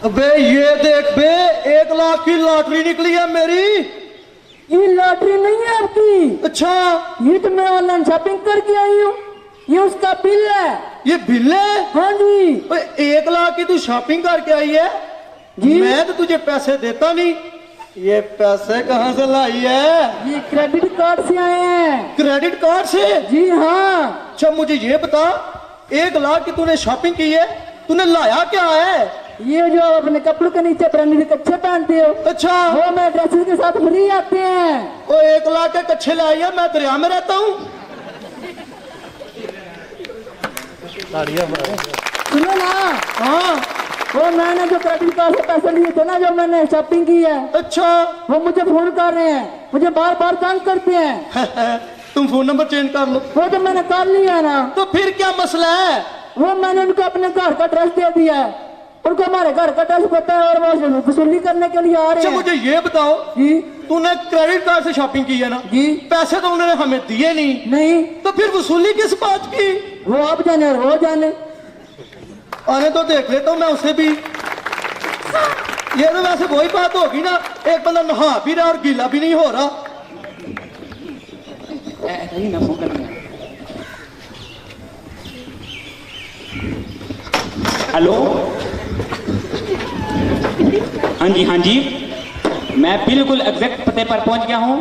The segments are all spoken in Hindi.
अबे ये देख बे, 1 लाख की लॉटरी निकली है मेरी। ये लॉटरी नहीं है आपकी। अच्छा, ये तो मैं ऑनलाइन शॉपिंग करके आई हूँ। ये उसका बिल है। ये बिल है? हाँ जी। 1 लाख की तू शॉपिंग करके आई है जी। मैं तो तुझे पैसे देता नहीं। ये पैसे कहाँ से लाई है? ये क्रेडिट कार्ड से आए हैं। क्रेडिट कार्ड से? जी हाँ। अच्छा मुझे ये बता, 1 लाख की तूने शॉपिंग की है, तूने लाया क्या है? ये जो आप अपने कपड़ों के नीचे ब्रांडेड कच्छे पहनते हो, अच्छा, वो मैं ड्रेसेस के साथ फ्री आते हैं। वो 1 लाख के कच्छे लाई है, मैं दरिया में रहता हूँ। सुनो ना। हाँ, वो मैंने जो क्रेडिट कार्ड से पैसे लिए थे ना, जो मैंने शॉपिंग की है, अच्छा। वो मुझे फोन कर रहे हैं, मुझे बार बार तंग करते हैं। तुम फोन नंबर चेंज कर लो। वो तो मैंने कर लिया है ना। तो फिर क्या मसला है? वो मैंने उनको अपने घर का एड्रेस दे दिया है, उनको हमारे घर का एड्रेस पता है और वो वसूली करने के लिए आ रहे अच्छा हैं। मुझे ये बताओ, जी तूने क्रेडिट कार्ड से शॉपिंग की है ना? जी। पैसे तो उन्होंने हमें दिए नहीं, तो फिर वसूली किस बात की? वो आप जाने और वो जाने। आने तो देख लेता हूँ मैं उसे भी। ये तो वैसे वही बात होगी ना, एक बंदा नहा भी रहा और गीला भी नहीं हो रहा। हेलो, हाँ जी हाँ जी, मैं बिल्कुल एग्जैक्ट पते पर पहुंच गया हूँ।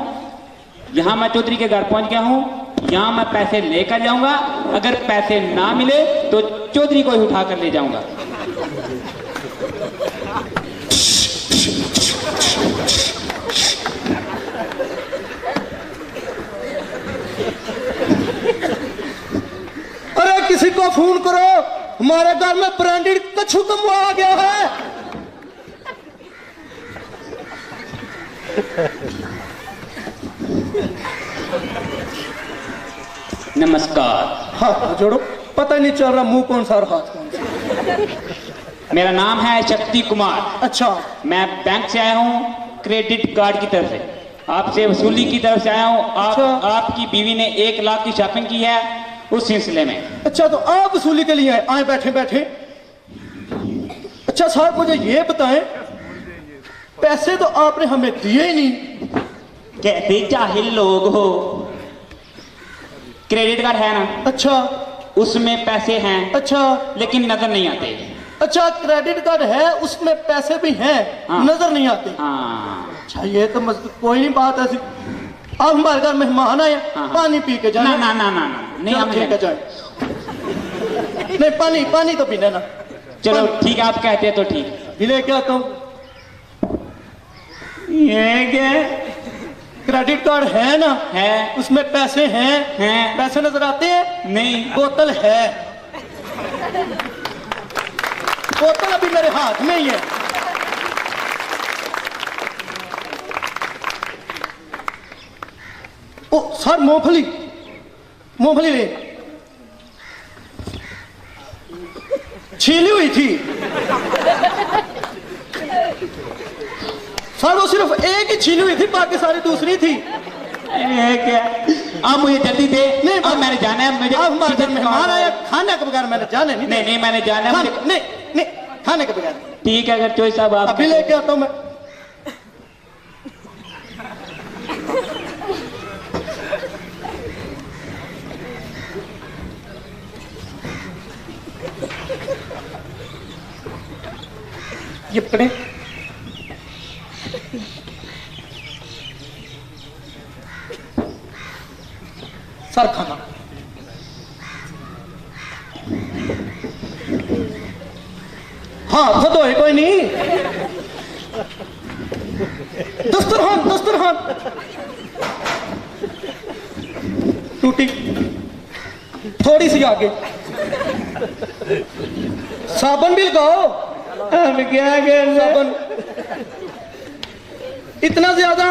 यहाँ मैं चौधरी के घर पहुंच गया हूँ। यहाँ मैं पैसे लेकर जाऊंगा, अगर पैसे ना मिले तो चौधरी को ही उठा कर ले जाऊंगा। अरे किसी को फोन करो, हमारे घर में ब्रांडेड कछू कम आ गया है। नमस्कार। हाथ जोड़ो, पता नहीं चल रहा मुंह कौन सा और हाथ कौन सा। मेरा नाम है शक्ति कुमार। अच्छा, मैं बैंक से आया हूँ क्रेडिट कार्ड की तरफ से, आपसे वसूली की तरफ से आया हूँ। अच्छा। आपकी बीवी ने 1 लाख की शॉपिंग की है, उस सिलसिले में। अच्छा तो आप वसूली के लिए आए बैठे बैठे। अच्छा साहब मुझे ये बताएं, पैसे तो आपने हमें दिए ही नहीं। कहते जाहिल लोग हो। क्रेडिट कार्ड है ना? अच्छा, उसमें पैसे हैं। अच्छा, लेकिन नजर नहीं आते। अच्छा क्रेडिट कार्ड है, उसमें पैसे भी हैं। हाँ। नजर नहीं आते। हाँ। अच्छा ये तो कोई नहीं बात ऐसी। आप हमारे घर मेहमान आए, हाँ। पानी पी के जाए। ना ना ना ना ना, नहीं हम ठीक है जाए। नहीं पानी पानी तो पीना ना। चलो ठीक है, आप कहते हैं तो ठीक। हिले क्या तुम? ये क्या? क्रेडिट कार्ड है ना? है। उसमें पैसे हैं। पैसे नजर आते हैं? नहीं। बोतल है। बोतल अभी मेरे हाथ में ही है। ओ सर, मूंगफली मूंगफली ले, छीली हुई थी सर, वो सिर्फ एक ही छीली हुई थी, बाकी सारी दूसरी थी। क्या? आप मुझे जल्दी दे। नहीं, अब मैंने जाना है। मुझे आप हमारे घर मेहमान आया, खाने के बगैर मैंने जाने नहीं। नहीं मैंने जाना है। नहीं नहीं, खाने के बगैर। ठीक है, अगर चोई साहब आप अभी लेके आता हूं मैं। ये पकड़े। सर खाना। हाँ तो कोई नहीं। दस्तरखान दस्तरखान टूटी थोड़ी सी आगे। साबन भी लगाओ। अब क्या कर साबन इतना ज्यादा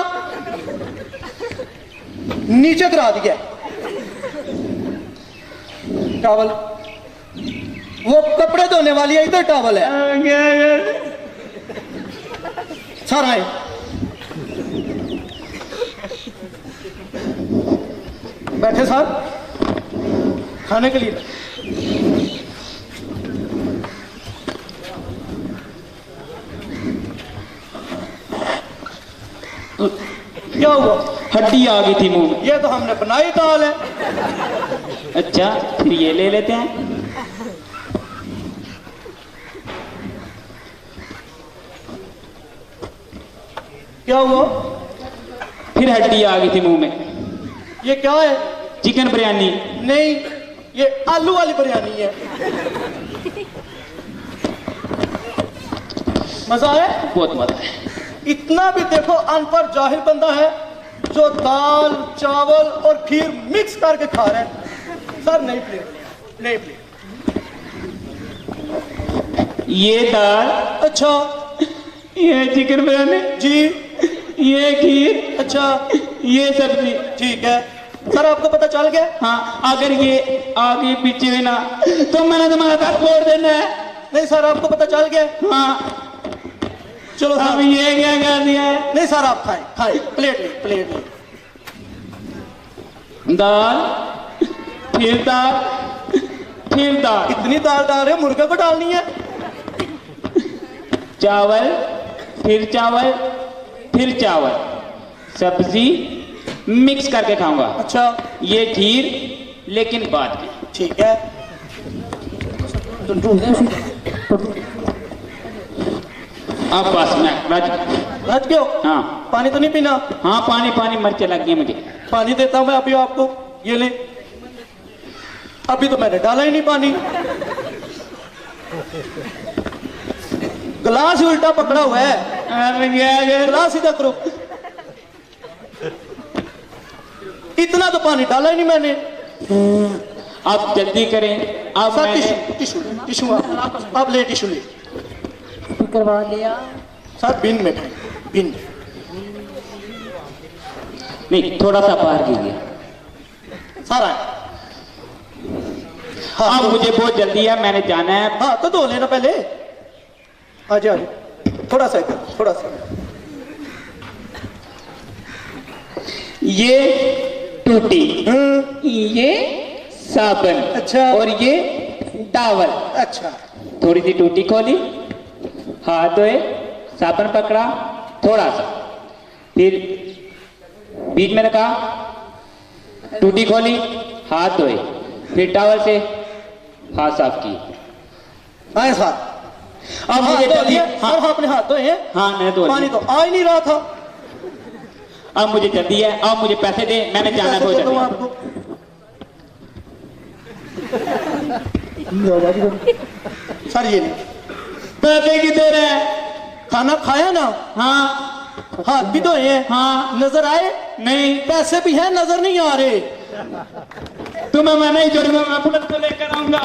नीचे करा दिया। टॉवल, वो कपड़े धोने वाली है, इधर टॉवल है। सर आए। बैठे साहब खाने के लिए। क्या हुआ? हड्डी आ गई थी मुंह में। ये तो हमने बनाई दाल है। अच्छा फिर ये ले लेते हैं। क्या हुआ? फिर हड्डी आ गई थी मुंह में। ये क्या है? चिकन बिरयानी। नहीं, ये आलू वाली बिरयानी है। मजा आया? बहुत मजा है। इतना भी देखो अनपढ़ जाहिल बंदा है जो दाल चावल और खीर मिक्स करके खा रहा है। सर नहीं प्लेट, नहीं प्लेट। ये दाल, अच्छा ये चिकन बिरयानी जी, ये खीर, अच्छा ये सब्जी। ठीक है सर, आपको पता चल गया? हाँ अगर ये आगे पीछे हुई ना तो मैंने तुम्हारा दांत फोड़ देना है। नहीं सर, आपको पता चल गया? हाँ चलो अब सर। ये क्या कर दिया है? नहीं सर, आप खाएं खाएं, प्लेट ले, प्लेट ले। दाल फिर दाल फिर दाल, इतनी दाल डाल रहे हो, मुर्गे को डालनी है? चावल फिर चावल फिर चावल, सब्जी मिक्स करके खाऊंगा। अच्छा ये खीर लेकिन बाद में। ठीक है। अब बस मैं रज। रज गए हो? हाँ पानी तो नहीं पीना? हाँ पानी पानी मर्चे लग गई मुझे। पानी देता हूं मैं अभी आपको, ये ले। अभी तो मैंने डाला ही नहीं पानी। गिलास ही उल्टा पकड़ा हुआ है। अरे क्या गिलास सीधा करो। इतना तो पानी डाला ही नहीं मैंने। आप जल्दी करें। अब सर मैंने टिशू टिशू टिशू आप ले, टिशू ले। करवा लिया। सर बिन में खाएं, बिन। नहीं थोड़ा सा बाहर कीजिए। सारा अब मुझे बहुत जल्दी है, मैंने जाना है। हाँ तो धो लेना पहले। आजा आजा, थोड़ा सा इधर, थोड़ा सा। ये टूटी, ये साबुन, अच्छा। और ये टावल। अच्छा थोड़ी सी टूटी खोली, हाथ धोए, साबुन पकड़ा थोड़ा सा, फिर बीच में रखा, टूटी खोली, हाथ धोए, फिर टावल से हाथ साफ किए। आए साथ। अब मुझे जल्दी। हाँ अपने हाथ धोए हैं? हाँ मैं धो पानी लिया। तो आ ही नहीं रहा था। अब मुझे जल्दी है, अब मुझे पैसे दे, मैंने जाना है बहुत पैसे दे दूं जल्दी। आपको। सर ये नहीं, पैसे किधर है? खाना खाया ना? हाँ हाथ भी धोए हैं? हाँ। नजर आए? नहीं पैसे भी हैं, नजर नहीं आ रहे। तुम्हें मैं नहीं छोड़ूंगा, मैं पुलिस को लेकर आऊंगा।